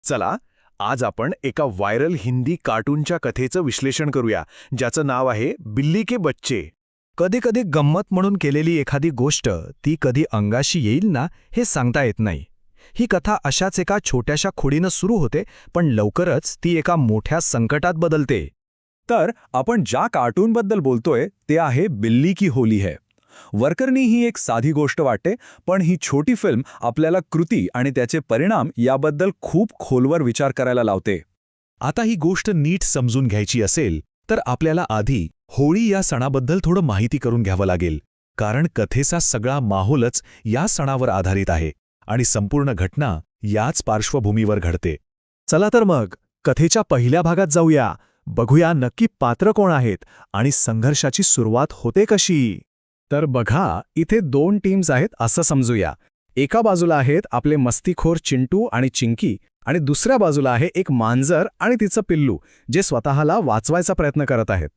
चला, आज आपण एका व्हायरल हिंदी कार्टूनच्या कथेचं विश्लेषण करूया, ज्याचं नाव आहे बिल्ली के बच्चे. कधी कधी गंमत म्हणून केलेली एखादी गोष्ट ती कधी अंगाशी येईल ना हे सांगता येत नाही. ही कथा अशाच एका छोट्याशा खोडीनं सुरू होते, पण लवकरच ती एका मोठ्या संकटात बदलते. तर आपण ज्या कार्टूनबद्दल बोलतोय ते आहे बिल्ली की होली है. वरकरणी ही एक साधी गोष्ट वाटते, पण ही छोटी फिल्म आपल्याला कृती आणि त्याचे परिणाम याबद्दल खूप खोलवर विचार करायला लावते. आता ही गोष्ट नीट समजून घ्यायची असेल तर आपल्याला आधी होळी या सणाबद्दल थोडं माहिती करून घ्यावं लागेल, कारण कथेचा सगळा माहोलच या सणावर आधारित आहे आणि संपूर्ण घटना याच पार्श्वभूमीवर घडते. चला तर मग कथेच्या पहिल्या भागात जाऊया. बघूया नक्की पात्र कोण आहेत आणि संघर्षाची सुरुवात होते कशी. तर बघा, इथे दोन टीम्स आहेत असं समजूया. एका बाजूला आहेत आपले मस्तीखोर चिंटू आणि चिंकी, आणि दुसऱ्या बाजूला आहे एक मांजर आणि तिचं पिल्लू, जे स्वतःला वाचवायचा प्रयत्न करत आहेत.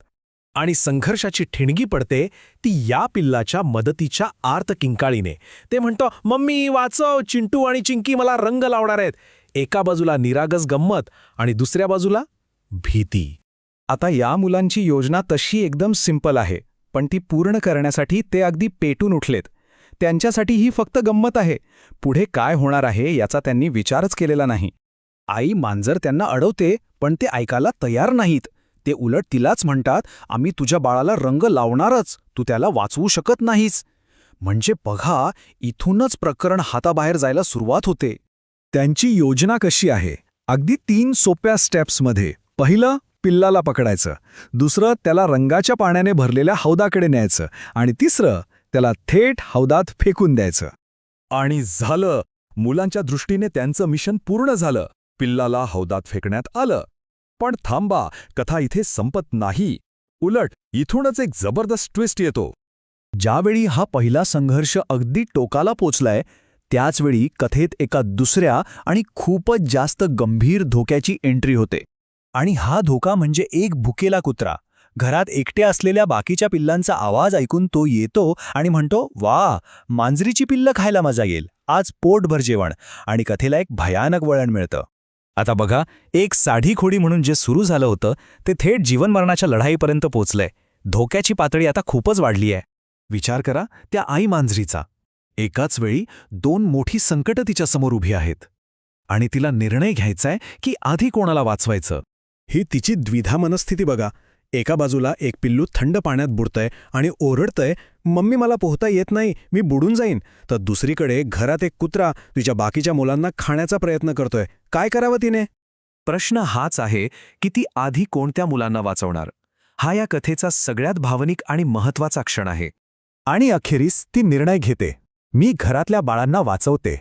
आणि संघर्षाची ठिणगी पडते ती या पिल्लाच्या मदतीच्या आर्त किंकाळीने. ते म्हणतो, मम्मी वाचव, चिंटू आणि चिंकी मला रंग लावणार आहेत. एका बाजूला निरागस गंमत आणि दुसऱ्या बाजूला भीती. आता या मुलांची योजना तशी एकदम सिंपल आहे, पण ती पूर्ण करण्यासाठी ते अगदी पेटून उठलेत. त्यांच्यासाठी ही फक्त गंमत आहे. पुढे काय होणार आहे याचा त्यांनी विचारच केलेला नाही. आई मांजर त्यांना अडवते, पण ते ऐकायला तयार नाहीत. ते उलट तिलाच म्हणतात, आम्ही तुझ्या बाळाला रंग लावणारच, तू त्याला वाचवू शकत नाहीस. म्हणजे बघा, इथूनच प्रकरण हाताबाहेर जायला सुरुवात होते. त्यांची योजना कशी आहे? अगदी 3 सोप्या स्टेप्समध्ये. पहिलं, पिल्लाला पकडायचं. दुसरं, त्याला रंगाच्या पाण्याने भरलेल्या हौदाकडे न्यायचं. आणि तिसरं, त्याला थेट हौदात फेकून द्यायचं. आणि झालं. मुलांच्या दृष्टीने त्यांचं मिशन पूर्ण झालं. पिल्लाला हौदात फेकण्यात आलं. पण थांबा, कथा इथे संपत नाही. उलट इथूनच एक जबरदस्त ट्विस्ट येतो. ज्यावेळी हा पहिला संघर्ष अगदी टोकाला पोचलाय, त्याचवेळी कथेत एका दुसऱ्या आणि खूपच जास्त गंभीर धोक्याची एंट्री होते. आणि हा धोका म्हणजे एक भुकेला कुत्रा. घरात एकट्या असलेल्या बाकीच्या पिल्लांचा आवाज ऐकून तो येतो आणि म्हणतो, वा, मांजरीची पिल्लं खायला मजा येईल, आज पोटभर जेवण. आणि कथेला एक भयानक वळण मिळतं. आता बघा, एक साधीखोडी म्हणून जे सुरू झालं होतं ते थेट जीवनमरणाच्या लढाईपर्यंत पोचलंय. धोक्याची पातळी आता खूपच वाढली आहे. विचार करा त्या आई मांजरीचा. एकाच वेळी 2 मोठी संकटं तिच्यासमोर उभी आहेत, आणि तिला निर्णय घ्यायचाय की आधी कोणाला वाचवायचं. ही तिची द्विधा मनस्थिती बघा. एका बाजूला एक पिल्लू थंड पाण्यात बुडतंय आणि ओरडतंय, मम्मी मला पोहता येत नाही, मी बुडून जाईन. तर दुसरीकडे घरात एक कुत्रा तिच्या बाकीच्या मुलांना खाण्याचा प्रयत्न करतोय. काय करावं तिने? प्रश्न हाच आहे की ती आधी कोणत्या मुलांना वाचवणार. हा या कथेचा सगळ्यात भावनिक आणि महत्त्वाचा क्षण आहे. आणि अखेरीस ती निर्णय घेते, मी घरातल्या बाळांना वाचवते.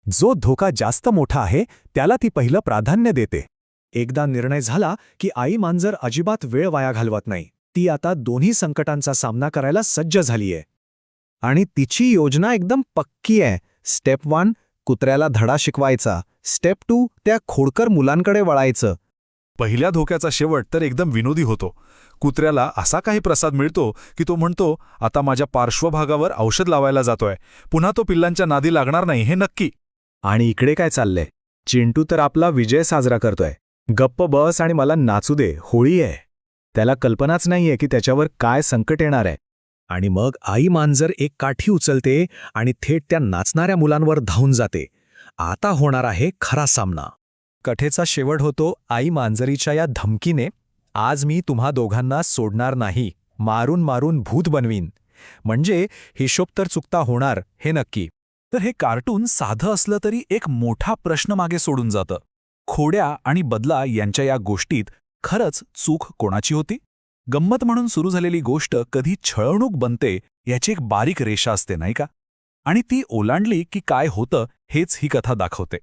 जो धोका जास्त मोठा आहे त्याला ती पहिलं प्राधान्य देते. एकदा निर्णय झाला की आई मांजर अजिबात वेळ वाया घालवत नाही. ती आता दोन्ही संकटांचा सामना करायला सज्ज झालीय. आणि तिची योजना एकदम पक्की आहे. स्टेप 1, कुत्र्याला धडा शिकवायचा. स्टेप 2, त्या खोडकर मुलांकडे वळायचं. पहिल्या धोक्याचा शेवट तर एकदम विनोदी होतो. कुत्र्याला असा काही प्रसाद मिळतो की तो म्हणतो, आता माझ्या पार्श्वभागावर औषध लावायला जातोय, पुन्हा तो पिल्लांच्या नादी लागणार नाही हे नक्की. आणि इकडे काय चाललंय? चिंटू तर आपला विजय साजरा करतोय. गप्प बस आणि मला नाचू दे, होळी आहे. त्याला कल्पनाच नाहीये की त्याच्यावर काय संकट येणार आहे. आणि मग आई मांजर एक काठी उचलते आणि थेट त्या नाचणाऱ्या मुलांवर धावून जाते. आता होणार आहे खरा सामना. कथेचा शेवट होतो आई मांजरीच्या या धमकीने, आज मी तुम्हा दोघांना सोडणार नाही, मारून मारून भूत बनवीन. म्हणजे हिशोब तर चुकता होणार हे नक्की. तर हे कार्टून साधं असलं तरी एक मोठा प्रश्न मागे सोडून जातं. खोड्या आणि बदला यांच्या या गोष्टीत खरंच चूक कोणाची होती? गंमत म्हणून सुरू झालेली गोष्ट कधी छळवणूक बनते याची एक बारीक रेषा असते, नाही का? आणि ती ओलांडली की काय होतं हेच ही कथा दाखवते.